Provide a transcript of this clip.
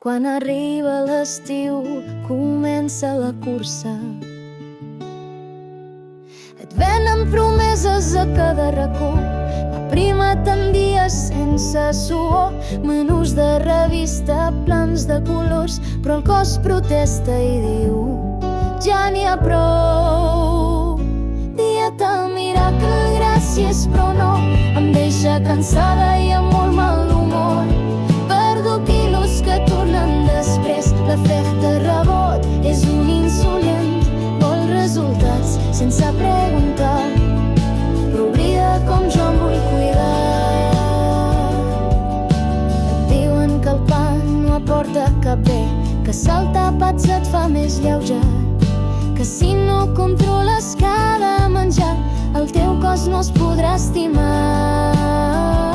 Quan arriba l'estiu comença la cursa. Et venen promeses a cada racó, aprima't en dies sense suor, menús de revista plans de colors, però el cos protesta i diu: ja n'hi ha prou. Dieta miracle, gràcies, però no, em deixa cansada i amb molt mal humor. Perdo quilos que tornen després, l'efecte rebot és un insolent. Vol resultats sense preguntar, però oblida com jo em vull cuidar. Et diuen que el pa no aporta cap bé, que saltar pats et fa més lleuger, que si no controles cada menjar, el teu cos no es podrà estimar.